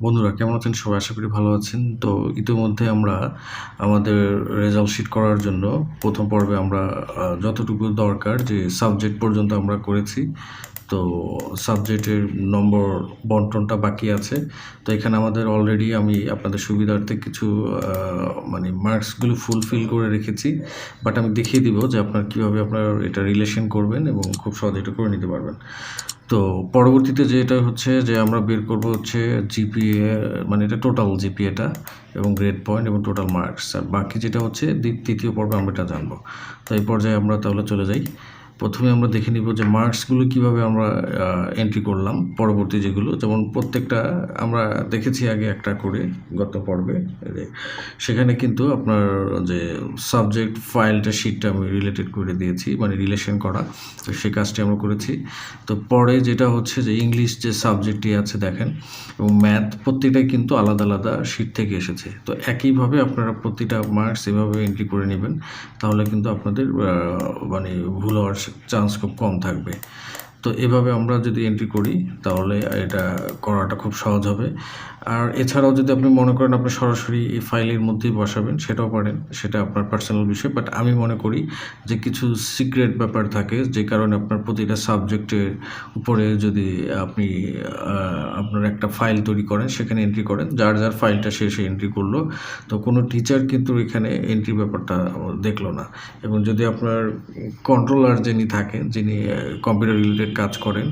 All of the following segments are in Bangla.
বন্ধুরা কেমন আছেন সবাই? আশা করি ভালো আছেন। তো ইতিমধ্যে আমরা আমাদের রেজাল্ট শিট করার জন্য প্রথম পর্বে আমরা যতটুকু দরকার যে সাবজেক্ট পর্যন্ত আমরা করেছি। তো সাবজেক্টের নম্বর বন্টনটা বাকি আছে। তো এখানে আমাদের অলরেডি আমি আপনাদের সুবিধার্থে কিছু মানে মার্কসগুলো ফুলফিল করে রেখেছি। বাট আমি দেখিয়ে দিব যে আপনার কীভাবে আপনার এটা রিলেশন করবেন এবং খুব সহজে এটা করে নিতে পারবেন। তো পরবর্তীতে যেটা হচ্ছে যে আমরা বের করব হচ্ছে জিপিএ, মানে এটা টোটাল জিপিএটা এবং গ্রেড পয়েন্ট এবং টোটাল মার্কস। আর বাকি যেটা হচ্ছে তৃতীয় পর্বে আমরা এটা জানবো। তো এই পর্যায়ে আমরা তাহলে চলে যাই। প্রথমে আমরা দেখে নিব যে মার্কসগুলো কীভাবে আমরা এন্ট্রি করলাম। পরবর্তী যেগুলো যেমন প্রত্যেকটা আমরা দেখেছি আগে একটা করে গত পর্বে, সেখানে কিন্তু আপনার যে সাবজেক্ট ফাইলটা শিটটা আমি রিলেটেড করে দিয়েছি, মানে রিলেশন করা। তো সেই কাজটি আমরা করেছি। তো পরে যেটা হচ্ছে যে ইংলিশ যে সাবজেক্টটি আছে দেখেন, এবং ম্যাথ প্রত্যেকটাই কিন্তু আলাদা আলাদা শিট থেকে এসেছে। তো একইভাবে আপনারা প্রতিটা মার্কস এভাবে এন্ট্রি করে নেবেন, তাহলে কিন্তু আপনাদের মানে ভুল হওয়ার চান্স খুব কম থাকবে। তো এভাবে আমরা যদি এন্ট্রি করি তাহলে এটা করাটা খুব সহজ হবে। আর এছাড়াও যদি আপনি মনে করেন আপনি সরাসরি এই ফাইলের মধ্যেই বসাবেন, সেটাও পারেন, সেটা আপনার পার্সোনাল বিষয়। বাট আমি মনে করি যে কিছু সিক্রেট ব্যাপার থাকে, যে কারণে আপনার প্রতিটা সাবজেক্টের উপরে যদি আপনি আপনার একটা ফাইল তৈরি করেন, সেখানে এন্ট্রি করেন, যার যার ফাইলটা সে এন্ট্রি করলো। তো কোনো টিচার কিন্তু এখানে এন্ট্রি ব্যাপারটা দেখলো না। এবং যদি আপনার কন্ট্রোলার যিনি থাকেন, যিনি কম্পিউটার রিলেটেড কাজ করেন,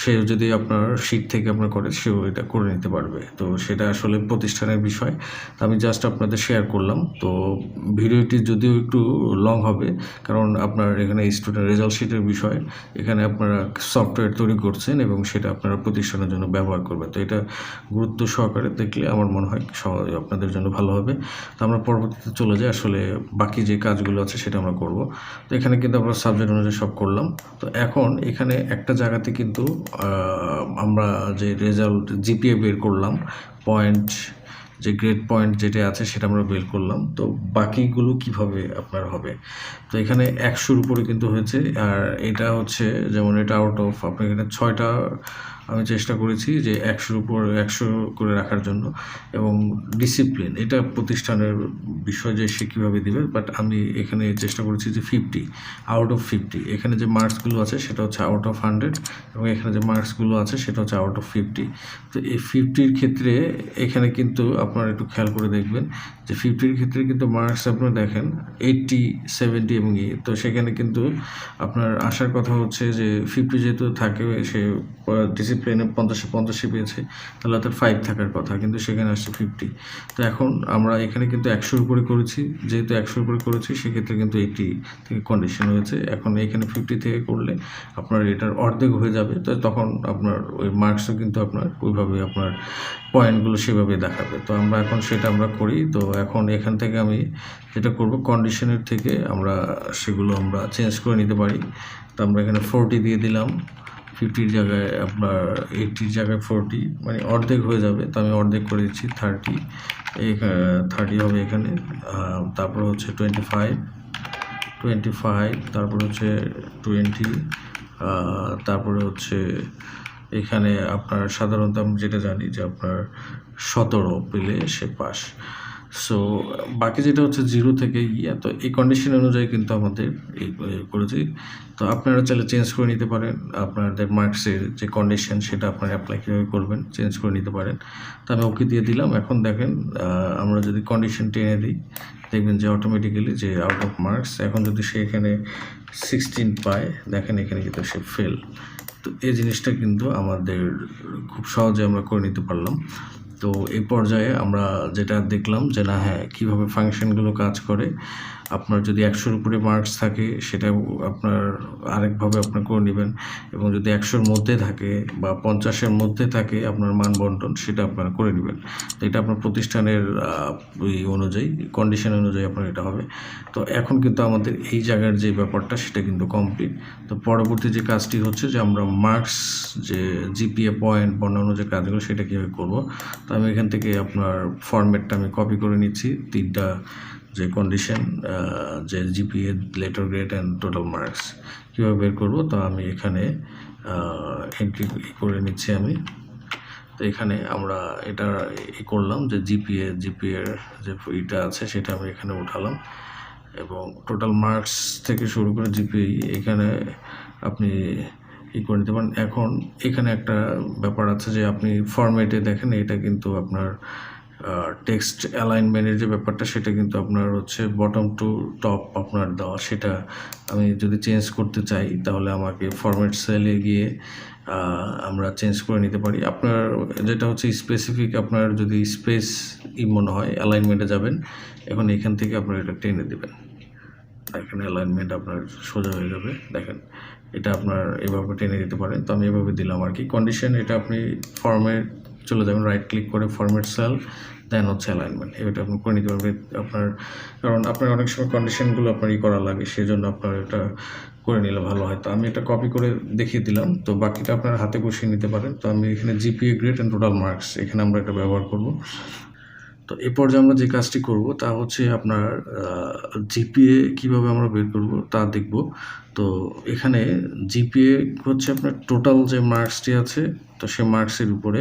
সে যদি আপনার শিট থেকে আপনার করে, সেও এটা করে নিতে পারবে। তো সেটা আসলে প্রতিষ্ঠানের বিষয়। তো আমি জাস্ট আপনাদের শেয়ার করলাম। তো ভিডিওটি যদিও একটু লং হবে, কারণ আপনার এখানে স্টুডেন্ট রেজাল্ট শিটের বিষয়, এখানে আপনারা সফটওয়্যার তৈরি করছেন এবং সেটা আপনারা প্রতিষ্ঠানের জন্য ব্যবহার করবেন। তো এটা গুরুত্ব সহকারে দেখলে আমার মনে হয় আপনাদের জন্য ভালো হবে। তো আমরা পরবর্তীতে চলে যাই, আসলে বাকি যে কাজগুলো আছে সেটা আমরা করব। তো এখানে কিন্তু আমরা সাবজেক্ট অনুযায়ী সব করলাম। তো এখন এখানে একটা জায়গাতে কিন্তু আমরা যে রেজাল্ট জিপিএ বের করলাম, পয়েন্ট যে গ্রেড পয়েন্ট যেটা আছে সেটা আমরা বের করলাম। তো বাকিগুলো কিভাবে আপনার হবে, তো এখানে 100-র উপরে কিন্তু হয়েছে। আর এটা হচ্ছে যেমন এটা আউট অফ, আপনার এখানে 6টা আমি চেষ্টা করেছি যে 100-র উপর 100 করে রাখার জন্য। এবং ডিসিপ্লিন এটা প্রতিষ্ঠানের বিষয় যে সে কীভাবে দেবে, বাট আমি এখানে চেষ্টা করেছি যে 50 আউট অফ 50। এখানে যে মার্কসগুলো আছে সেটা হচ্ছে আউট অফ 100, এবং এখানে যে মার্কসগুলো আছে সেটা হচ্ছে আউট অফ 50। তো এই 50-র ক্ষেত্রে এখানে কিন্তু আপনারা একটু খেয়াল করে দেখবেন যে 50-র ক্ষেত্রে কিন্তু মার্কস আপনারা দেখেন 80, 70 এবং তো সেখানে কিন্তু আপনার আসার কথা হচ্ছে যে 50 যেহেতু থাকে, সে ডিসিপ্লিনে 50 পেয়েছে, তাহলে তার 5 থাকার কথা, কিন্তু সেখানে আসছে 50। তো এখন আমরা এখানে কিন্তু 100-র উপরে করেছি, যেহেতু 100-র উপরে করেছি সেক্ষেত্রে কিন্তু 80 থেকে কন্ডিশন হয়েছে। এখন এখানে 50 থেকে করলে আপনার এটার অর্ধেক হয়ে যাবে। তো তখন আপনার ওই মার্কসও কিন্তু আপনার ওইভাবে আপনার পয়েন্টগুলো সেভাবে দেখাবে। তো আমরা এখন সেটা আমরা করি। তো এখন এখান থেকে আমি যেটা করব, কন্ডিশনের থেকে আমরা সেগুলো আমরা চেঞ্জ করে নিতে পারি। তো আমরা এখানে 40 দিয়ে দিলাম, 50-র জায়গায় আপনার 80-র জায়গায় 40, মানে অর্ধেক হয়ে যাবে। তো আমি অর্ধেক করে দিচ্ছি 30, 30 হবে এখানে। তারপর হচ্ছে 25, তারপর হচ্ছে 20, তারপরে হচ্ছে এখানে আপনার সাধারণত আমি যেটা জানি যে আপনার 17 পেলে সে পাস। সো বাকি যেটা হচ্ছে 0 থেকে তো এই কন্ডিশন অনুযায়ী কিন্তু আমাদের এই করেছি। তো আপনারা চাইলে চেঞ্জ করে নিতে পারেন, আপনাদের মার্কসের যে কন্ডিশন সেটা আপনারা অ্যাপ্লাই কীভাবে করবেন চেঞ্জ করে নিতে পারেন। তো আমি ওকে দিয়ে দিলাম। এখন দেখেন আমরা যদি কন্ডিশন টেনে দিই, দেখবেন যে অটোমেটিক্যালি যে আউট অফ মার্কস, এখন যদি সে এখানে 16 পায়, দেখেন এখানে কিন্তু সে ফেল। তো এই জিনিসটা কিন্তু আমাদের খুব সহজে আমরা করে নিতে পারলাম। তো এই পর্যায়ে আমরা যেটা দেখলাম যে না, হ্যাঁ, কীভাবে ফাংশনগুলো কাজ করে। আপনার যদি 100-র উপরে মার্কস থাকে, সেটা আপনার আরেকভাবে আপনার করে নেবেন। এবং যদি 100-র মধ্যে থাকে বা 50-এর মধ্যে থাকে আপনার মান বন্টন, সেটা আপনারা করে নেবেন। তো এটা আপনার প্রতিষ্ঠানের ওই অনুযায়ী, কন্ডিশন অনুযায়ী আপনার এটা হবে। তো এখন কিন্তু আমাদের এই জায়গার যে ব্যাপারটা সেটা কিন্তু কমপ্লিট। তো পরবর্তী যে কাজটি হচ্ছে যে আমরা মার্কস যে জিপিএ পয়েন্ট বনানো যে কাজগুলো সেটা কীভাবে করবো। তো আমি এখান থেকে আপনার ফরম্যাটটা আমি কপি করে নিচ্ছি, 3টা যে কন্ডিশন, যে GPA, letter grade and total marks কীভাবে বের করবো। তো আমি এখানে এন্ট্রি করে নিচ্ছি আমি। তো এখানে আমরা এটা করলাম যে জিপিএ যে এটা আছে সেটা আমি এখানে উঠালাম, এবং টোটাল মার্কস থেকে শুরু করে জিপিএ এখানে আপনি করে নিতে পারেন। এখন এখানে একটা ব্যাপার আছে যে আপনি ফরম্যাটে দেখেন, এটা কিন্তু আপনার টেক্সট অ্যালাইনমেন্টের যে ব্যাপারটা সেটা কিন্তু আপনার হচ্ছে বটম টু টপ আপনার দেওয়া। সেটা আমি যদি চেঞ্জ করতে চাই তাহলে আমাকে ফরম্যাট সেলে গিয়ে আমরা চেঞ্জ করে নিতে পারি। আপনার যেটা হচ্ছে স্পেসিফিক, আপনার যদি স্পেস মনে হয় অ্যালাইনমেন্টে যাবেন, এখন এখান থেকে আপনার এটা টেনে দেবেন, দেখেন অ্যালাইনমেন্ট আপনার সোজা হয়ে যাবে। দেখেন এটা আপনার এভাবে টেনে দিতে পারেন, তো আমি এভাবে দিলাম আর কি। কন্ডিশন এটা আপনি ফরম্যাট চলে যাবেন, রাইট ক্লিক করে ফরম্যাট সেল, দেন হচ্ছে অ্যালাইনমেন্ট, এটা আপনি করে নিতে পারবেন আপনার, কারণ আপনার অনেক সময় কন্ডিশনগুলো আপনার করা লাগে, সেই জন্য আপনার এটা করে নিলে ভালো হয়। তো আমি এটা কপি করে দেখিয়ে দিলাম, তো বাকিটা আপনার হাতে বসিয়ে নিতে পারেন। তো আমি এখানে GPA grade and total marks এখানে আমরা এটা ব্যবহার করব। তো এই পর্যায়ে আমরা যে কাজটি করব তা হচ্ছে আপনার জিপিএ কিভাবে আমরা বের করব তা দেখব। তো এখানে জিপিএ হচ্ছে আপনার টোটাল যে মার্কসটি আছে, তো সে মার্কসের উপরে।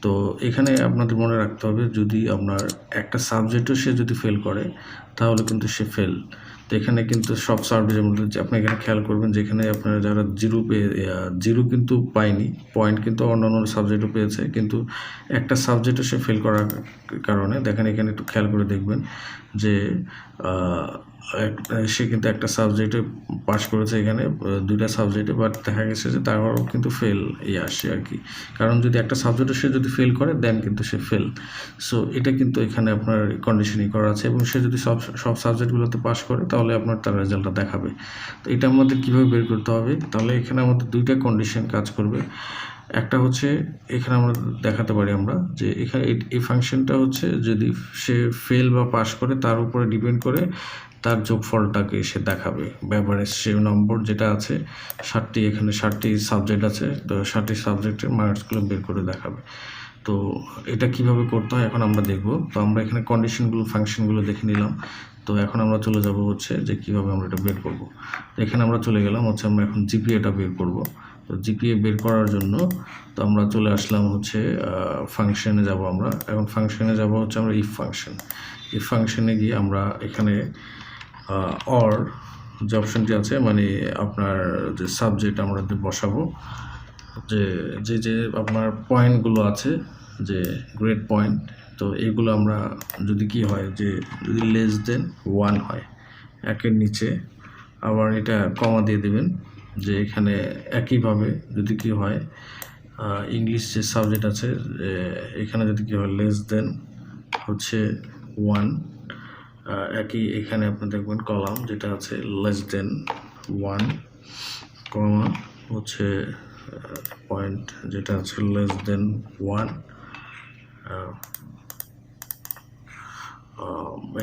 তো এখানে আপনাদের মনে রাখতে হবে, যদি আপনার একটা সাবজেক্টও সে যদি ফেল করে তাহলে কিন্তু সে ফেল। তো এখানে কিন্তু সব সাবজেক্টের মধ্যে আপনি এখানে খেয়াল করবেন, যেখানে আপনারা যারা জিরো কিন্তু পায়নি, পয়েন্ট কিন্তু অন্যান্য সাবজেক্টও পেয়েছে, কিন্তু একটা সাবজেক্টও সে ফেল করার কারণে দেখেন এখানে একটু খেয়াল করে দেখবেন যে সে কিন্তু একটা সাবজেক্টে পাস করেছে, এখানে দুইটা সাবজেক্টে, বাট দেখা গেছে যে তারও কিন্তু ফেল আসে আর কি। কারণ যদি একটা সাবজেক্টে সে যদি ফেল করে দেন কিন্তু সে ফেল। সো এটা কিন্তু এখানে আপনার কন্ডিশনিং করা আছে, এবং সে যদি সব সাবজেক্টগুলোতে পাস করে তাহলে আপনার তার রেজাল্টটা দেখাবে। তো এটা আমাদের কীভাবে বের করতে হবে, তাহলে এখানে আমাদের দুইটা কন্ডিশন কাজ করবে। একটা হচ্ছে এখানে আমরা দেখাতে পারি আমরা যে এখানে এই ফাংশনটা হচ্ছে যদি সে ফেল বা পাস করে তার উপরে ডিপেন্ড করে তার যোগফলটাকে সে দেখাবে। এভারেজ সে নম্বর যেটা আছে 60টি, এখানে 60টি সাবজেক্ট আছে, তো 60টি সাবজেক্টের মার্কসগুলো বের করে দেখাবে। তো এটা কিভাবে করতে হয় এখন আমরা দেখব। তো আমরা এখানে কন্ডিশনগুলো ফাংশনগুলো দেখে নিলাম। তো এখন আমরা চলে যাব হচ্ছে যে কীভাবে আমরা এটা বের করব। তো এখানে আমরা চলে গেলাম হচ্ছে আমরা এখন জিপিএটা বের করব। তো জিপিএ বের করার জন্য তো আমরা চলে আসলাম হচ্ছে ফাংশনে যাব আমরা। এখন ফাংশনে যাব হচ্ছে আমরা ইফ ফাংশনে গিয়ে আমরা এখানে অর যে অপশনটি আছে, মানে আপনার যে সাবজেক্ট আমরা বসাবো, যে আপনার পয়েন্টগুলো আছে, যে গ্রেড পয়েন্ট, তো এইগুলো আমরা যদি কি হয় যে যদি লেস দেন 1 হয়, একের নিচে আবার এটা কমা দিয়ে দেবেন, যে এখানে একইভাবে যদি কি হয় ইংলিশ যে সাবজেক্ট আছে এখানে যদি কি হয় লেস দেন হচ্ছে 1, একই এখানে আপনি দেখবেন কলাম যেটা আছে লেস দেন 1, কমা হচ্ছে পয়েন্ট যেটা আছে লেস দেন 1,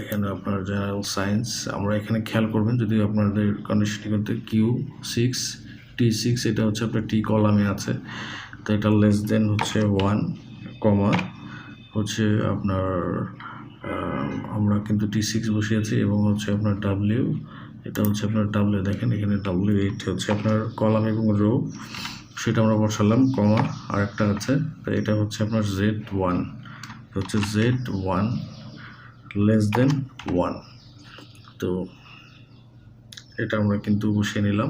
এখানে আপনার জেনারেল সায়েন্স আমরা এখানে খেয়াল করবেন, যদি আপনাদের কন্ডিশনটি করতে Q6 T6 এটা হচ্ছে আপনার টি কলামে আছে, তো এটা লেস দেন হচ্ছে 1, কমা হচ্ছে আপনার আমরা কিন্তু T6 বসিয়েছি, এবং হচ্ছে আপনার W, এটা হচ্ছে আপনার W, দেখেন এখানে W8 হচ্ছে আপনার কলাম এবং রো, সেটা আমরা বসালাম, কমা আরেকটা আছে, তো এটা হচ্ছে আপনার Z1, হচ্ছে Z1 লেস দেন 1। তো এটা আমরা কিন্তু বসিয়ে নিলাম।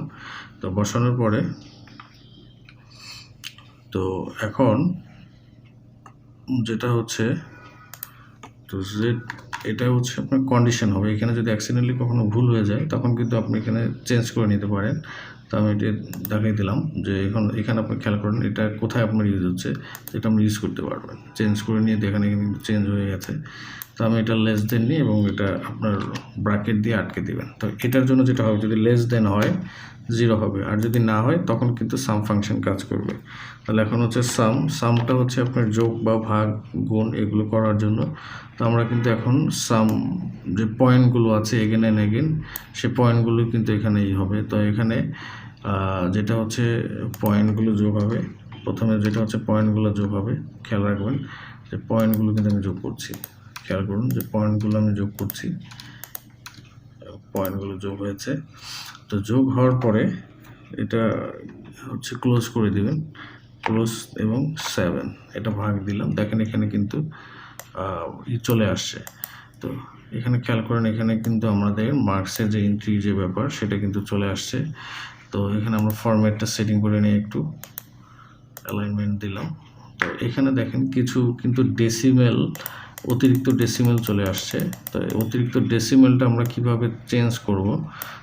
তো বসানোর পরে তো এখন যেটা হচ্ছে তো জেড, এটা হচ্ছে আপনার কন্ডিশন হবে। এখানে যদি অ্যাক্সিডেন্টলি কখনো ভুল হয়ে যায় তখন কিন্তু আপনি এখানে চেঞ্জ করে নিতে পারেন। তো আমি এটা দেখিয়ে দিলাম যে এখানে আপনি খেয়াল করেন এটা কোথায় আপনার ইউজ হচ্ছে, এটা আপনি ইউজ করতে পারবেন। চেঞ্জ করে নিয়ে দেখেন এখানে কিন্তু চেঞ্জ হয়ে গেছে। তো আমি এটা লেস দেন নিই এবং এটা আপনার ব্র্যাকেট দিয়ে আটকে দেবেন। তো এটার জন্য যেটা হবে, যদি লেস দেন হয় 0 হবে, আর যদি না হয় তখন কিন্তু সাম ফাংশন কাজ করবে। তাহলে এখন হচ্ছে সামটা হচ্ছে আপনার যোগ বা ভাগ গুণ এগুলো করার জন্য। তো আমরা কিন্তু এখন সাম যে পয়েন্টগুলো আছে এগেন অ্যান্ড এগেন, সে পয়েন্টগুলো কিন্তু এখানেই হবে। তো এখানে যেটা হচ্ছে পয়েন্টগুলো যোগ হবে, প্রথমে যেটা হচ্ছে পয়েন্টগুলো যোগ হবে, খেয়াল রাখবেন যে পয়েন্টগুলো কিন্তু আমি যোগ করছি, খেয়াল করুন যে পয়েন্টগুলো আমি যোগ করছি, পয়েন্টগুলো যোগ হয়েছে। তো যোগ হওয়ার পরে এটা হচ্ছে ক্লোজ করে দিবেন, ক্লোজ এবং 7 এটা ভাগ দিলাম। দেখেন এখানে কিন্তু চলে আসছে। তো এখানে খেয়াল করেন, এখানে কিন্তু আমাদের মার্কসের যে এন্ট্রি যে ব্যাপার সেটা কিন্তু চলে আসছে। তো এখানে আমরা ফরম্যাটটা সেটিং করে নিয়ে একটু অ্যালাইনমেন্ট দিলাম। তো এখানে দেখেন কিছু কিন্তু অতিরিক্ত ডেসিমেল চলে আসছে। তো অতিরিক্ত ডেসিমেলটা আমরা কিভাবে চেঞ্জ করব,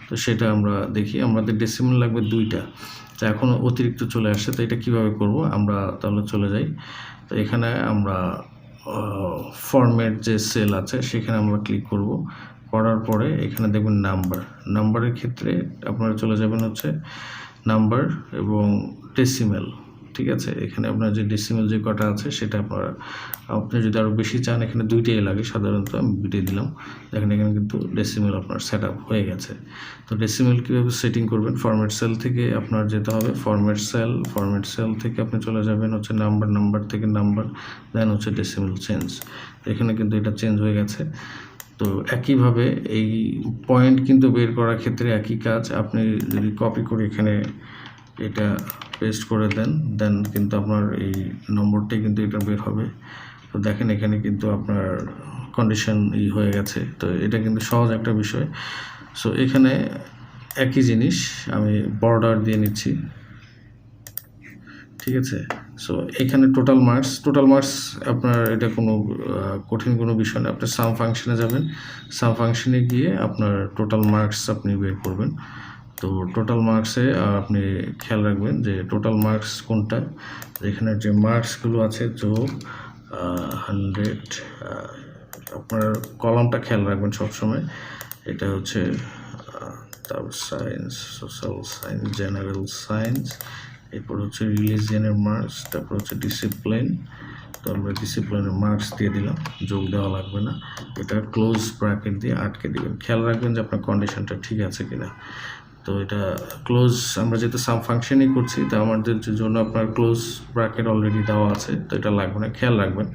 তো সেটা আমরা দেখি। আমাদের ডেসিমেল লাগবে 2টা, তো এখন অতিরিক্ত চলে আসছে। তো এটা কিভাবে করব, আমরা তাহলে চলে যাই। তো এখানে আমরা ফরম্যাট যে সেল আছে সেখানে আমরা ক্লিক করব। করার পরে এখানে দেখবেন নাম্বারের ক্ষেত্রে আপনারা চলে যাবেন হচ্ছে নাম্বার এবং ডেসিমেল। ঠিক আছে, এখানে আপনার যে ডেসিমেল যে কটা আছে সেটা আপনি যদি আরও বেশি চান, এখানে 2টাই লাগে সাধারণত, আমি 2টাই দিলাম। দেখেন এখানে কিন্তু ডেসিমেল আপনার সেট আপ হয়ে গেছে। তো ডেসিমেল কীভাবে সেটিং করবেন, ফরম্যাট সেল থেকে আপনার যেতে হবে ফরম্যাট সেল থেকে আপনি চলে যাবেন হচ্ছে নাম্বার থেকে নাম্বার, দেন হচ্ছে ডেসিমেল চেঞ্জ। এখানে কিন্তু এটা চেঞ্জ হয়ে গেছে। তো একইভাবে এই পয়েন্ট কিন্তু বের করার ক্ষেত্রে একই কাজ। আপনি যদি কপি করে এখানে এটা পেস্ট করে দেন কিন্তু আপনার এই নম্বরটাই কিন্তু এটা বের হবে। তো দেখেন এখানে কিন্তু আপনার কন্ডিশন হয়ে গেছে। তো এটা কিন্তু সহজ একটা বিষয়। সো এখানে একই জিনিস আমি বর্ডার দিয়ে নিচ্ছি। ঠিক আছে, সো এখানে টোটাল মার্কস আপনার এটা কোনো কঠিন কোনো বিষয় না। আপনি সাম ফাংশনে যাবেন, সাম ফাংশনে গিয়ে আপনার টোটাল মার্কস আপনি বের করবেন। তো টোটাল মার্কসে আপনি খেয়াল রাখবেন যে টোটাল মার্কস কোনটা, এখানে যে মার্কসগুলো আছে যোগ 100, আপনার কলামটা খেয়াল রাখবেন সবসময়। এটা হচ্ছে তারপর science, social science, general science, এরপর হচ্ছে রিলিজিয়নের মার্কস, তারপর হচ্ছে ডিসিপ্লিন। তো আমরা ডিসিপ্লিনের মার্কস দিয়ে দিলাম, যোগ দেওয়া লাগবে না। এটা ক্লোজ ব্র্যাকেট দিয়ে আটকে দিবেন। খেয়াল রাখবেন যে আপনার কন্ডিশনটা ঠিক আছে কিনা। তো এটা ক্লোজ, আমরা যেহেতু সাম ফাংশনই করছি, তো আমাদের জন্য আপনার ক্লোজ ব্র্যাকেট অলরেডি দেওয়া আছে, তো এটা লাগবে না। খেয়াল রাখবেন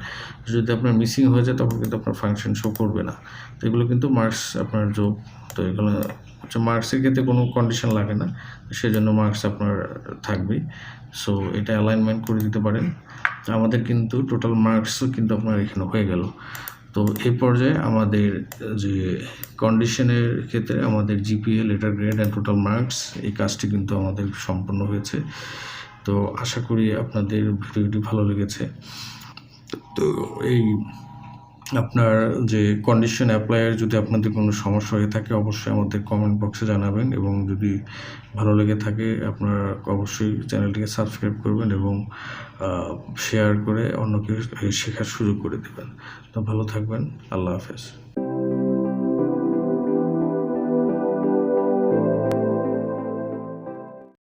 যদি আপনার মিসিং হয়ে যায় তখন কিন্তু আপনার ফাংশন শো করবে না। তো এগুলো কিন্তু মার্কস আপনার যোগ, তো এগুলো হচ্ছে মার্কসের ক্ষেত্রে কোনো কন্ডিশন লাগে না, সেজন্য মার্কস আপনার থাকবেই। সো এটা অ্যালাইনমেন্ট করে দিতে পারেন। আমাদের কিন্তু টোটাল মার্কসও কিন্তু আপনার এখানে হয়ে গেল। তো এই পর্যায়ে আমাদের যে কন্ডিশনের ক্ষেত্রে আমাদের GPA, letter grade and total marks, এই কাজটি কিন্তু আমাদের সম্পন্ন হয়েছে। তো আশা করি আপনাদের ভিডিওটি ভালো লেগেছে। তো এই আপনার যে কন্ডিশন অ্যাপ্লাইয়ের যদি আপনাদের কোনো সমস্যা হয়ে থাকে অবশ্যই আমাদের কমেন্ট বক্সে জানাবেন, এবং যদি ভালো লেগে থাকে আপনারা অবশ্যই চ্যানেলটিকে সাবস্ক্রাইব করবেন এবং শেয়ার করে অন্যকে শেখার সুযোগ করে দেবেন। তো ভালো থাকবেন, আল্লাহ হাফেজ।